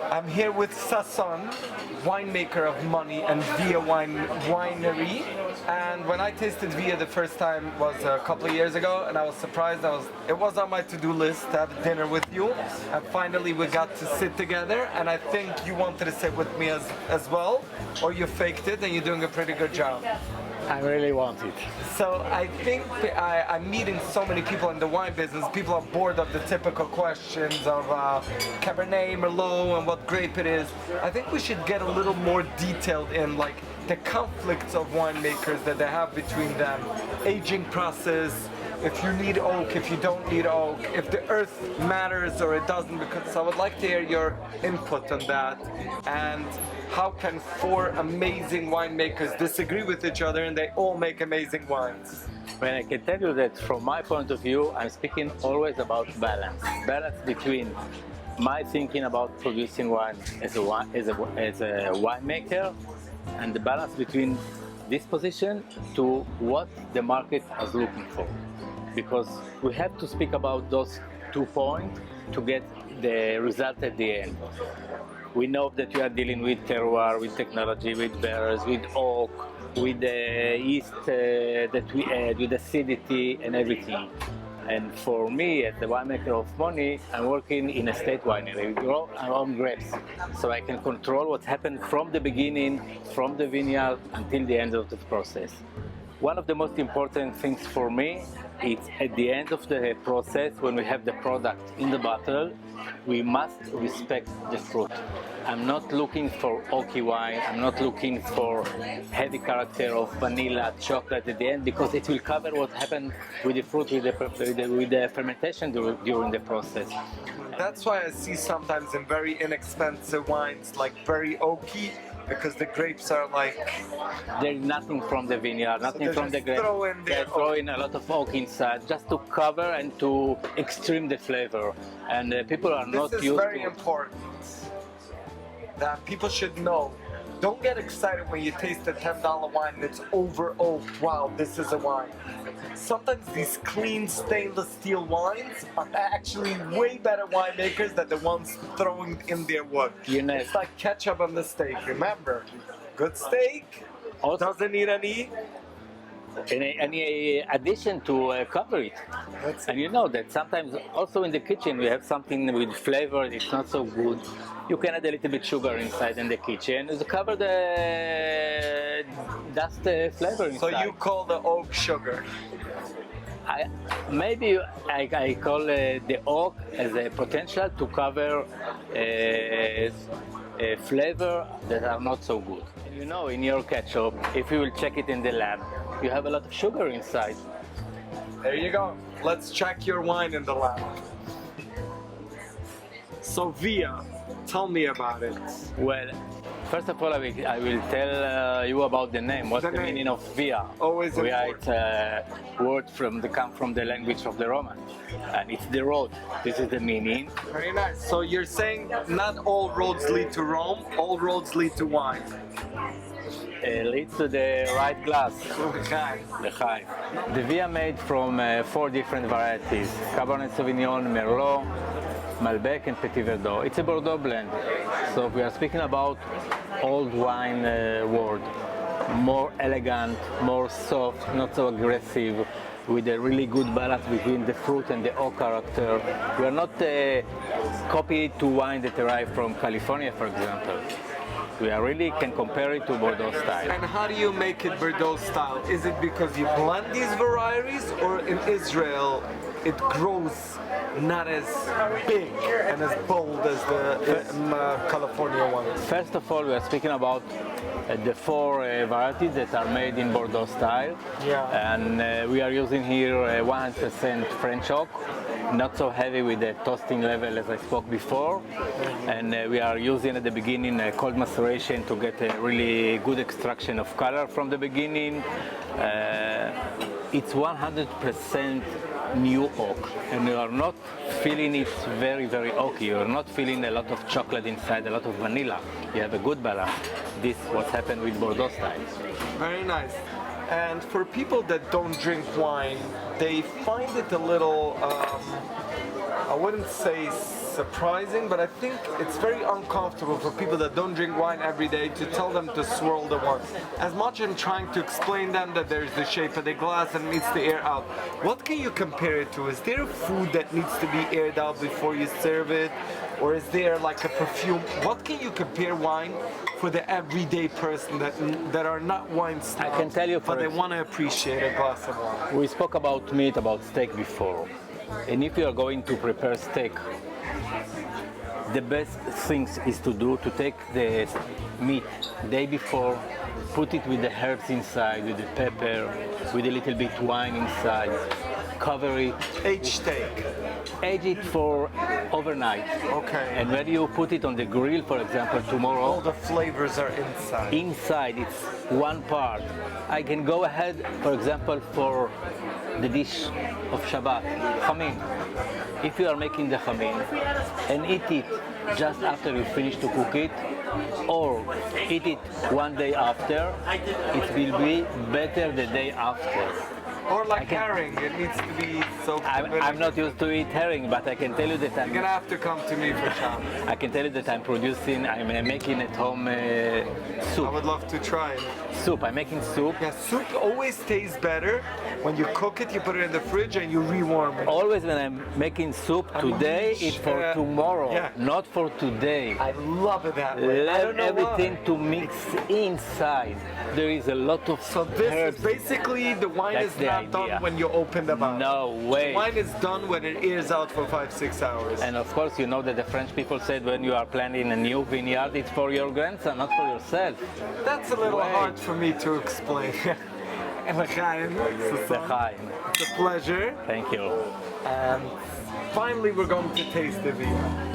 I'm here with Sasson, winemaker of Mony and Veer Winery. And when I tasted Veer the first time was a couple of years ago, and I was surprised. It was on my to-do list to have dinner with you. And finally we got to sit together, and I think you wanted to sit with me as well, or you faked it, and you're doing a pretty good job. I really want it. So I think I'm meeting so many people in the wine business. People are bored of the typical questions of Cabernet, Merlot, and what grape it is. I think we should get a little more detailed in like the conflicts of winemakers that they have between them, aging process, if you need oak, if you don't need oak, if the earth matters or it doesn't. Because I would like to hear your input on that. And how can four amazing winemakers disagree with each other and they all make amazing wines? Well, I can tell you that from my point of view, I'm speaking always about balance. Balance between my thinking about producing wine as a winemaker, and the balance between this position to what the market is looking for. Because we have to speak about those 2 points to get the result at the end. We know that we are dealing with terroir, with technology, with barrels, with oak, with the yeast that we add, with acidity and everything. And for me, as the winemaker of Mony, I'm working in a state winery. We grow our own grapes, so I can control what happened from the beginning, from the vineyard until the end of the process. One of the most important things for me is at the end of the process, when we have the product in the bottle, we must respect the fruit. I'm not looking for oaky wine, I'm not looking for heavy character of vanilla, chocolate at the end, because it will cover what happened with the fruit, with the fermentation during the process. That's why I see sometimes in very inexpensive wines, like very oaky, because the grapes are like... There's nothing from the vineyard, nothing from the grapes. They throw in a lot of oak inside, just to cover and to extreme the flavor. And people are not used to... This is very important, that people should know. Don't get excited when you taste a $10 wine that's over oak. Wow, this is a wine. Sometimes these clean stainless steel wines are actually way better winemakers than the ones throwing in their wood. It's like ketchup on the steak. Remember, good steak also doesn't need any addition to cover it. And you know that sometimes also in the kitchen we have something with flavor, it's not so good. You can add a little bit sugar inside in the kitchen to cover the dust flavor inside. So you call the oak sugar? Maybe I call the oak as a potential to cover flavor that are not so good. You know, in your ketchup, if you will check it in the lab, you have a lot of sugar inside. There you go. Let's check your wine in the lab. So Veer, tell me about it. Well, first of all, I will tell you about the name. What's the meaning of Veer? Always Veer, it's a word come from the language of the Roman, and it's the road. This is the meaning. Very nice. So you're saying not all roads lead to Rome, all roads lead to wine. Leads to the right glass. Okay. L'chaim. The Veer made from 4 different varieties: Cabernet Sauvignon, Merlot, Malbec and Petit Verdot. It's a Bordeaux blend. So we are speaking about old wine world. More elegant, more soft, not so aggressive, with a really good balance between the fruit and the oak character. We are not copy to wine that arrive from California, for example. We are really can compare it to Bordeaux style. And how do you make it Bordeaux style? Is it because you blend these varieties, or in Israel it grows not as big and as bold as the California ones? First of all, we are speaking about the 4 varieties that are made in Bordeaux style. Yeah. And we are using here 100% French oak, not so heavy with the toasting level as I spoke before. And we are using at the beginning cold maceration to get a really good extraction of color from the beginning. It's 100% new oak, and you are not feeling it very, very oaky. You are not feeling a lot of chocolate inside, a lot of vanilla. You have a good balance. This is what happened with Bordeaux style. Very nice. And for people that don't drink wine, they find it a little, I wouldn't say surprising, but I think it's very uncomfortable for people that don't drink wine every day to tell them to swirl the wine. As much as I'm trying to explain them that there's the shape of the glass and needs the air out. What can you compare it to? Is there food that needs to be aired out before you serve it? Or is there like a perfume? What can you compare wine for the everyday person that are not wine snobs, I can tell you, but they want to appreciate a glass of wine? we spoke about meat, about steak before. And if you are going to prepare steak, the best things is to do to take the meat day before, put it with the herbs inside, with the pepper, with a little bit wine inside, cover it. Aged steak. Age it for overnight. Okay. And when you put it on the grill, for example, All tomorrow, the flavors are inside. inside it's one part. I can go ahead, for example, for the dish of Shabbat, chamin. If you are making the chamin and eat it just after you finish to cook it, or eat it one day after, it will be better the day after. Or like herring, it needs to be soaked in I'm vinegar. not used to eat herring, but I can tell you that You're gonna have to come to me for Shabbat. I can tell you that I'm making at home I soup. would love to try it. Soup. I'm making soup. Yeah, soup always tastes better when you cook it, you put it in the fridge and you rewarm it. Always when I'm making soup today, it's for tomorrow, yeah. not for today. I love it that way. I Let don't know everything why. to mix inside. There is a lot of So this herbs. is basically the wine That's is the not idea. done when you open the bottle. No way. The wine is done when it is out for 5-6 hours. And of course, you know that the French people said when you are planting a new vineyard, it's for your grandson, not for yourself. That's a little Wait. hard for me to explain. L'chaim, Sasson. L'chaim. It's a pleasure. Thank you. And finally, we're going to taste the veer.